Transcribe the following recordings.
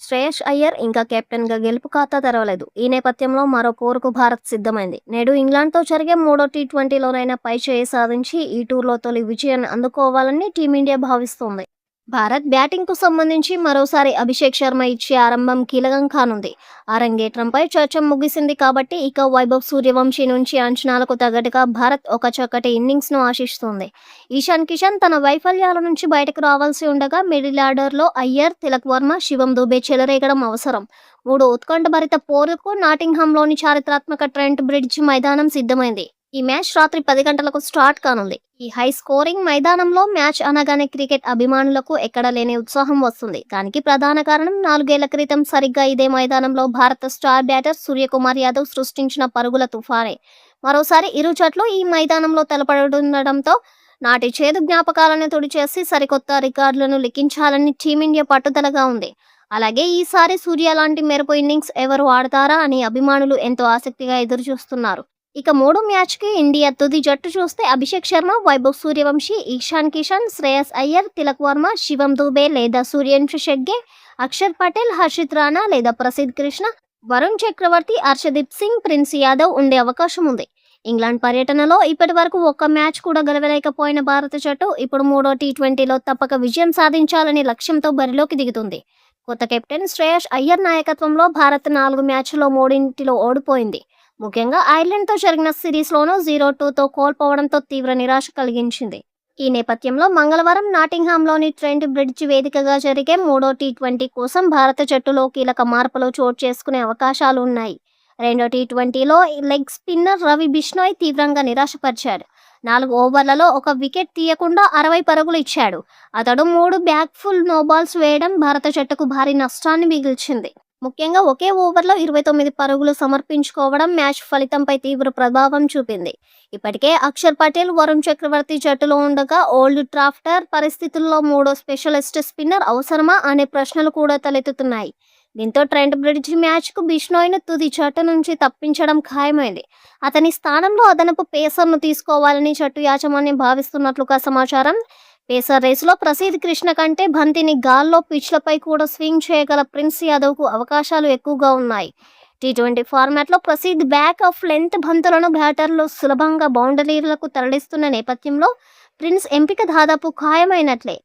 శ్రేయస్ అయ్యర్ ఇంకా కెప్టెన్‌గా గెలుపు ఖాతా తెరవలేదు. ఈ నేపథ్యంలో మరో పోరుకు భారత్ సిద్ధమైంది. నేడు ఇంగ్లాండ్‌తో జరిగే మూడో టీ20లోనైనా పైచేయి సాధించి ఈ టూర్‌లో తొలి విజయాన్ని అందుకోవాలని టీమిండియా భావిస్తోంది. భారత్ బ్యాటింగ్‌కు సంబంధించి మరోసారి అభిషేక్ శర్మ ఇచ్చే ఆరంభం కీలకం కానుంది. అరంగేట్రంపై చర్చ ముగిసింది కాబట్టి ఇక వైభవ్ సూర్యవంశీ నుంచి అంచనాలకు తగ్గట్టుగా భారత్ ఒక చక్కటి ఇన్నింగ్స్‌ను ఆశిస్తోంది. ఇషాన్ కిషన్ తన వైఫల్యాల నుంచి బయటకు రావాల్సి ఉండగా మిడిల్ ఆర్డర్‌లో అయ్యర్, తిలక్ వర్మ, శివం దుబే చెలరేగడం అవసరం. మూడు ఉత్కంఠభరిత పోరుకు నాటింగ్హామ్‌లోని చారిత్రాత్మక ట్రెంట్ బ్రిడ్జ్ మైదానం సిద్ధమైంది. ఈ మ్యాచ్ రాత్రి 10 గంటలకు స్టార్ట్ కానుంది. ఈ హై స్కోరింగ్ మైదానంలో మ్యాచ్ అనగానే క్రికెట్ అభిమానులకు ఎక్కడా లేని ఉత్సాహం వస్తుంది. దానికి ప్రధాన కారణం 4 ఏళ్ల క్రితం సరిగ్గా ఇదే మైదానంలో భారత స్టార్ బ్యాటర్ సూర్యకుమార్ యాదవ్ సృష్టించిన పరుగుల తుఫానే. మరోసారి ఇరు జట్లు ఈ మైదానంలో తలపడుతుండటంతో నాటి చేదు జ్ఞాపకాలను తుడిచేసి సరికొత్త రికార్డులను లిఖించాలని టీమిండియా పట్టుదలగా ఉంది. అలాగే ఈసారి సూర్య లాంటి మెరుపు ఇన్నింగ్స్ ఎవరు ఆడతారా అని అభిమానులు ఎంతో ఆసక్తిగా ఎదురుచూస్తున్నారు. ఇక మూడో మ్యాచ్‌కి ఇండియా తుది జట్టు చూస్తే అభిషేక్ శర్మ, వైభవ్ సూర్యవంశీ, ఇషాన్ కిషన్, శ్రేయస్ అయ్యర్, తిలక్ వర్మ, శివం దుబే లేదా సూర్యవంశీ షెడ్గే, అక్షర్ పటేల్, హర్షిత్ రాణా లేదా ప్రసిద్ కృష్ణ, వరుణ్ చక్రవర్తి, హర్షదీప్ సింగ్, ప్రిన్స్ యాదవ్ ఉండే అవకాశం ఉంది. ఇంగ్లాండ్ పర్యటనలో ఇప్పటివరకు ఒక్క మ్యాచ్ కూడా గెలవలేకపోయిన భారత జట్టు ఇప్పుడు మూడో టీ20లో తప్పక విజయం సాధించాలనే లక్ష్యంతో బరిలోకి దిగుతుంది. కొత్త కెప్టెన్ శ్రేయస్ అయ్యర్ నాయకత్వంలో భారత్ 4 మ్యాచ్ల్లో మూడింటిలో ఓడిపోయింది. ముఖ్యంగా ఐర్లాండ్‌తో జరిగిన సిరీస్‌లోనూ 0-2తో కోల్పోవడంతో తీవ్ర నిరాశ కలిగించింది. ఈ నేపథ్యంలో మంగళవారం నాటింగ్హామ్‌లోని ట్రెంట్ బ్రిడ్జ్ వేదికగా జరిగే మూడో టీ20 కోసం భారత జట్టులో కీలక మార్పులు చోటు చేసుకునే అవకాశాలు ఉన్నాయి. రెండో టీ20లో లెగ్ స్పిన్నర్ రవి బిష్నోయ్ తీవ్రంగా నిరాశపరిచాడు. 4 ఓవర్లలో ఒక వికెట్ తీయకుండా 60 పరుగులు ఇచ్చాడు. అతడు 3 బ్యాక్ఫుల్ నోబాల్స్ వేయడం భారత జట్టుకు భారీ నష్టాన్ని మిగిల్చింది. ముఖ్యంగా ఒకే ఓవర్లో 29 పరుగులు సమర్పించుకోవడం మ్యాచ్ ఫలితంపై తీవ్ర ప్రభావం చూపింది. ఇప్పటికే అక్షర్ పటేల్, వరుణ్ చక్రవర్తి జట్టులో ఉండగా ఓల్డ్ ట్రాఫర్డ్ పరిస్థితుల్లో మూడో స్పెషలిస్ట్ స్పిన్నర్ అవసరమా అనే ప్రశ్నలు కూడా తలెత్తుతున్నాయి. దీంతో ట్రెంట్ బ్రిడ్జ్ మ్యాచ్కు బిష్నోయ్ను తుది జట్టు నుంచి తప్పించడం ఖాయమైంది. అతని స్థానంలో అదనపు పేసర్ను తీసుకోవాలని జట్టు యాజమాన్యం భావిస్తున్నట్లుగా సమాచారం. పేసర్ రేసులో ప్రసిద్ కృష్ణ కంటే బంతిని గాల్లో, పిచ్లపై కూడా స్వింగ్ చేయగల ప్రిన్స్ యాదవ్కు అవకాశాలు ఎక్కువగా ఉన్నాయి. టీ20 ఫార్మాట్లో ప్రసిద్ బ్యాక్ ఆఫ్ లెంత్ బంతులను బ్యాటర్లు సులభంగా బౌండరీలకు తరలిస్తున్న నేపథ్యంలో ప్రిన్స్ ఎంపిక దాదాపు ఖాయమైనట్లే.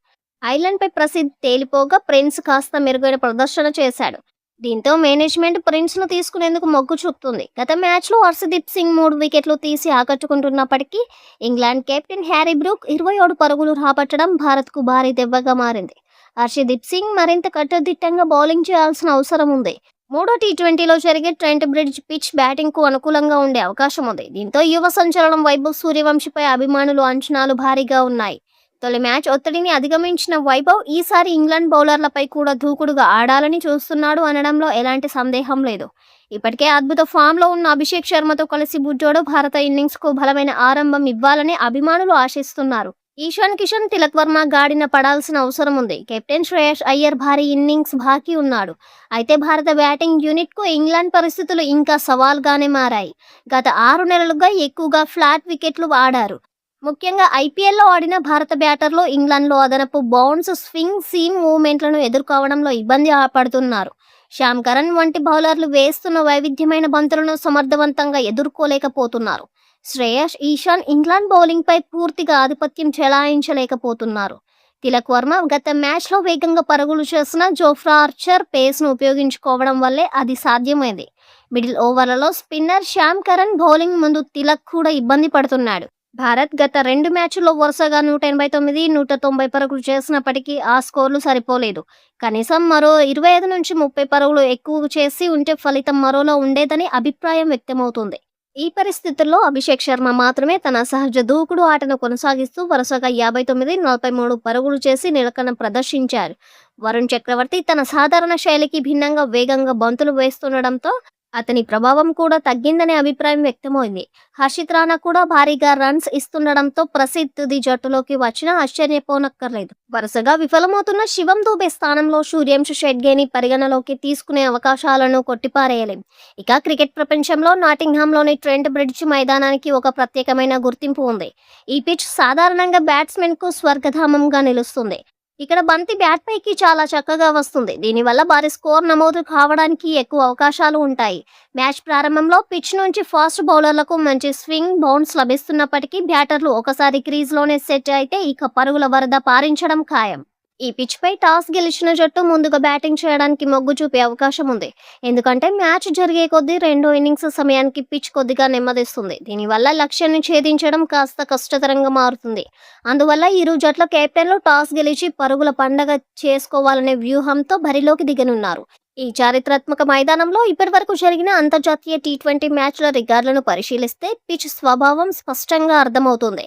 ఐర్లాండ్పై ప్రసిద్ తేలిపోగా ప్రిన్స్ కాస్త మెరుగైన ప్రదర్శన చేశాడు. దీంతో మేనేజ్మెంట్ ప్రిన్స్ను తీసుకునేందుకు మొగ్గు చూపుతుంది. గత మ్యాచ్లో హర్షదీప్ సింగ్ 3 వికెట్లు తీసి ఆకట్టుకుంటున్నప్పటికీ ఇంగ్లాండ్ కెప్టెన్ హ్యారీ బ్రూక్ 27 పరుగులు రాబట్టడం భారత్కు భారీ దెబ్బగా మారింది. హర్షదీప్ సింగ్ మరింత కట్టుదిట్టంగా బౌలింగ్ చేయాల్సిన అవసరం ఉంది. మూడో టీ20లో జరిగే ట్రెంట్ బ్రిడ్జ్ పిచ్ బ్యాటింగ్కు అనుకూలంగా ఉండే అవకాశం ఉంది. దీంతో యువ సంచలనం వైభవ్ సూర్యవంశీపై అభిమానులు అంచనాలు భారీగా ఉన్నాయి. తొలి మ్యాచ్ ఒత్తిడిని అధిగమించిన వైభవ్ ఈసారి ఇంగ్లాండ్ బౌలర్లపై కూడా దూకుడుగా ఆడాలని చూస్తున్నాడు అనడంలో ఎలాంటి సందేహం లేదు. ఇప్పటికే అద్భుత ఫామ్లో ఉన్న అభిషేక్ శర్మతో కలిసి బుజ్జోడు భారత ఇన్నింగ్స్కు బలమైన ఆరంభం ఇవ్వాలని అభిమానులు ఆశిస్తున్నారు. ఇషాన్ కిషన్, తిలక్ వర్మ గాడిన పడాల్సిన అవసరం ఉంది. కెప్టెన్ శ్రేయస్ అయ్యర్ భారీ ఇన్నింగ్స్ బాకీ ఉన్నాడు. అయితే భారత బ్యాటింగ్ యూనిట్కు ఇంగ్లాండ్ పరిస్థితులు ఇంకా సవాల్గానే మారాయి. గత 6 నెలలుగా ఎక్కువగా ఫ్లాట్ వికెట్లు ఆడారు. ముఖ్యంగా ఐపీఎల్లో ఆడిన భారత బ్యాటర్లు ఇంగ్లాండ్లో అదనపు బౌన్స్, స్వింగ్, సీమ్ మూవ్మెంట్లను ఎదుర్కోవడంలో ఇబ్బంది పడుతున్నారు. శ్యామ్ కరణ్ వంటి బౌలర్లు వేస్తున్న వైవిధ్యమైన బంతులను సమర్థవంతంగా ఎదుర్కోలేకపోతున్నారు. శ్రేయస్, ఇషాన్ ఇంగ్లాండ్ బౌలింగ్పై పూర్తిగా ఆధిపత్యం చెలాయించలేకపోతున్నారు. తిలక్ వర్మ గత మ్యాచ్లో వేగంగా పరుగులు చేసిన జోఫ్రా ఆర్చర్ పేస్ను ఉపయోగించుకోవడం వల్లే అది సాధ్యమైంది. మిడిల్ ఓవర్లలో స్పిన్నర్ శ్యామ్ కరణ్ బౌలింగ్ ముందు తిలక్ కూడా ఇబ్బంది పడుతున్నాడు. భారత్ గత 2 మ్యాచ్ల్లో వరుసగా 189, 190 పరుగులు చేసినప్పటికీ ఆ స్కోర్లు సరిపోలేదు. కనీసం మరో 25-30 పరుగులు ఎక్కువ చేసి ఉంటే ఫలితం మరోలా ఉండేదని అభిప్రాయం వ్యక్తమవుతుంది. ఈ పరిస్థితుల్లో అభిషేక్ శర్మ మాత్రమే తన సహజ దూకుడు ఆటను కొనసాగిస్తూ వరుసగా 59, 43 పరుగులు చేసి నిలకడ ప్రదర్శించారు. వరుణ్ చక్రవర్తి తన సాధారణ శైలికి భిన్నంగా వేగంగా బంతులు వేస్తుండడంతో అతని ప్రభావం కూడా తగ్గిందనే అభిప్రాయం వ్యక్తమైంది. హర్షిత్ రాణా కూడా భారీగా రన్స్ ఇస్తుండడంతో ప్రసిద్ తుది జట్టులోకి వచ్చినా ఆశ్చర్యపోనక్కర్లేదు. వరుసగా విఫలమవుతున్న శివం దుబే స్థానంలో సూర్యవంశీ షెడ్గేని పరిగణలోకి తీసుకునే అవకాశాలను కొట్టిపారేయలేం. ఇక క్రికెట్ ప్రపంచంలో నాటింగ్హామ్లోని ట్రెంట్ బ్రిడ్జ్ మైదానానికి ఒక ప్రత్యేకమైన గుర్తింపు ఉంది. ఈ పిచ్ సాధారణంగా బ్యాట్స్మెన్కు స్వర్గధామంగా నిలుస్తుంది. ఇక్కడ బంతి బ్యాట్ పైకి చాలా చక్కగా వస్తుంది. దీనివల్ల భారీ స్కోర్ నమోదు కావడానికి ఎక్కువ అవకాశాలు ఉంటాయి. మ్యాచ్ ప్రారంభంలో పిచ్ నుంచి ఫాస్ట్ బౌలర్లకు మంచి స్వింగ్ బౌన్స్ లభిస్తున్నప్పటికీ బ్యాటర్లు ఒకసారి క్రీజ్లోనే సెట్ అయితే ఇక పరుగుల వరద పారించడం ఖాయం. ఈ పిచ్ పై టాస్ గెలిచిన జట్టు ముందుగా బ్యాటింగ్ చేయడానికి మొగ్గు చూపే అవకాశం ఉంది. ఎందుకంటే మ్యాచ్ జరిగే కొద్దీ రెండో ఇన్నింగ్స్ సమయానికి పిచ్ కొద్దిగా నెమ్మదిస్తుంది. దీనివల్ల లక్ష్యాన్ని ఛేదించడం కాస్త కష్టతరంగా మారుతుంది. అందువల్ల ఇరు జట్ల కెప్టెన్లు టాస్ గెలిచి పరుగుల పండగ చేసుకోవాలనే వ్యూహంతో బరిలోకి దిగనున్నారు. ఈ చారిత్రాత్మక మైదానంలో ఇప్పటివరకు జరిగిన అంతర్జాతీయ టీ20 మ్యాచ్ల రికార్డులను పరిశీలిస్తే పిచ్ స్వభావం స్పష్టంగా అర్థమవుతుంది.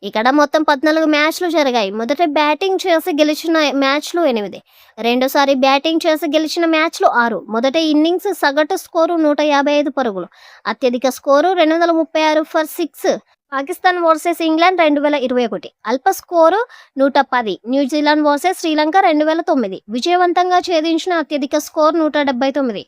ఇక్కడ మొత్తం 14 మ్యాచ్లు జరిగాయి. మొదట బ్యాటింగ్ చేసి గెలిచిన మ్యాచ్లు 8, రెండోసారి బ్యాటింగ్ చేసి గెలిచిన మ్యాచ్లు 6. మొదటి ఇన్నింగ్స్ సగటు స్కోరు 155 పరుగులు, అత్యధిక score 236 for 6. Pakistan versus England 2021, అల్ప స్కోరు 110. న్యూజిలాండ్ వర్సెస్ శ్రీలంక 2009, విజయవంతంగా ఛేదించిన అత్యధిక స్కోర్ 179.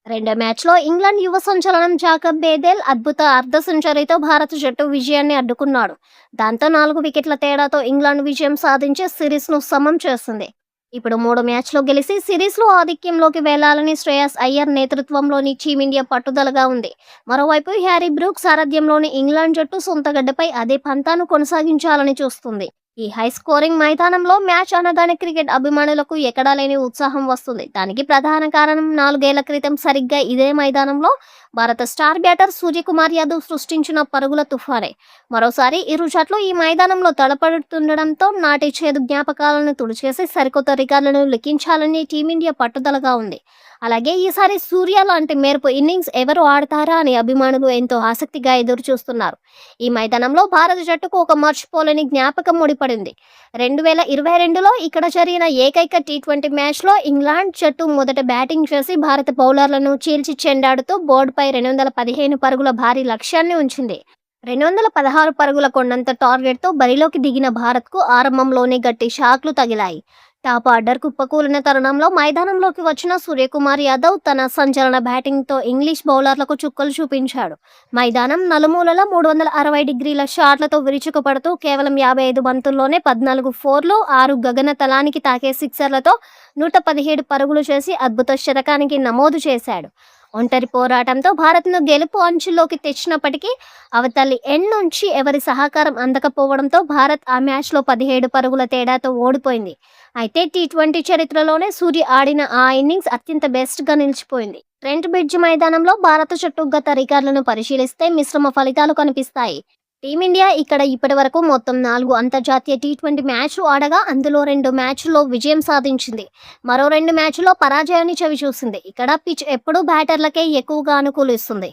రెండో మ్యాచ్లో ఇంగ్లాండ్ యువ సంచలనం జాకబ్ బేదెల్ అద్భుత అర్ధ సెంచరీతో భారత జట్టు విజయాన్ని అడ్డుకున్నాడు. దాంతో 4 వికెట్ల తేడాతో ఇంగ్లాండ్ విజయం సాధించి సిరీస్ను సమం చేసింది. ఇప్పుడు 3 మ్యాచ్లు గెలిచి సిరీస్లో ఆధిక్యంలోకి వెళ్లాలని శ్రేయస్ అయ్యర్ నేతృత్వంలోని టీమిండియా పట్టుదలగా ఉంది. మరోవైపు హ్యారీ బ్రూక్ సారథ్యంలోని ఇంగ్లాండ్ జట్టు సొంత గడ్డపై అదే పంతాను కొనసాగించాలని చూస్తుంది. ఈ హై స్కోరింగ్ మైదానంలో మ్యాచ్ అనగానే క్రికెట్ అభిమానులకు ఎక్కడా లేని ఉత్సాహం వస్తుంది. దానికి ప్రధాన కారణం 4 ఏళ్ల క్రితం సరిగ్గా ఇదే మైదానంలో భారత స్టార్ బ్యాటర్ సూర్యకుమార్ యాదవ్ సృష్టించిన పరుగుల తుఫానే. మరోసారి ఇరు జట్లు ఈ మైదానంలో తలపడుతుండడంతో నాటి చేదు జ్ఞాపకాలను తుడిచేసి సరికొత్త రికార్డులను లిఖించాలని టీమిండియా పట్టుదలగా ఉంది. అలాగే ఈసారి సూర్య లాంటి మెరుపు ఇన్నింగ్స్ ఎవరు ఆడతారా అని అభిమానులు ఎంతో ఆసక్తిగా ఎదురు చూస్తున్నారు. ఈ మైదానంలో భారత జట్టుకు ఒక మర్చిపోలేని జ్ఞాపకం ముడిపడింది. 2022లో ఇక్కడ జరిగిన ఏకైక టీ20 మ్యాచ్లో ఇంగ్లాండ్ జట్టు మొదట బ్యాటింగ్ చేసి భారత బౌలర్లను చీల్చి చెండాడుతూ బోర్డుపై 215 పరుగుల భారీ లక్ష్యాన్ని ఉంచింది. 216 పరుగుల కొండంత టార్గెట్తో బరిలోకి దిగిన భారత్కు ఆరంభంలోనే గట్టి షాక్లు తగిలాయి. టాప్ ఆర్డర్ కుప్పకూలిన తరుణంలో మైదానంలోకి వచ్చిన సూర్యకుమార్ యాదవ్ తన సంచలన బ్యాటింగ్తో ఇంగ్లీష్ బౌలర్లకు చుక్కలు చూపించాడు. మైదానం నలుమూలల 360 డిగ్రీల షాట్లతో విరుచుకుపడుతూ కేవలం 55 బంతుల్లోనే 14 ఫోర్లు, 6 గగన తలానికి తాకే సిక్సర్లతో 117 పరుగులు చేసి అద్భుత శతకానికి నమోదు చేశాడు. ఒంటరి పోరాటంతో భారత్ను గెలుపు అంచుల్లోకి తెచ్చినప్పటికీ అవతలి ఎండ్ నుంచి ఎవరి సహకారం అందకపోవడంతో భారత్ ఆ మ్యాచ్లో 17 పరుగుల తేడాతో ఓడిపోయింది. అయితే టీ20 చరిత్రలోనే సూర్య ఆడిన ఆ ఇన్నింగ్స్ అత్యంత బెస్ట్గా నిలిచిపోయింది. ట్రెంట్ బ్రిడ్జ్ మైదానంలో భారత జట్టు గత రికార్డులను పరిశీలిస్తే మిశ్రమ ఫలితాలు కనిపిస్తాయి. టీమిండియా ఇక్కడ ఇప్పటివరకు మొత్తం 4 అంతర్జాతీయ టీ20 మ్యాచ్లు ఆడగా అందులో 2 మ్యాచ్ల్లో విజయం సాధించింది. మరో 2 మ్యాచ్ల్లో పరాజయాన్ని చవిచూసింది. ఇక్కడ పిచ్ ఎప్పుడూ బ్యాటర్లకే ఎక్కువగా అనుకూలిస్తుంది.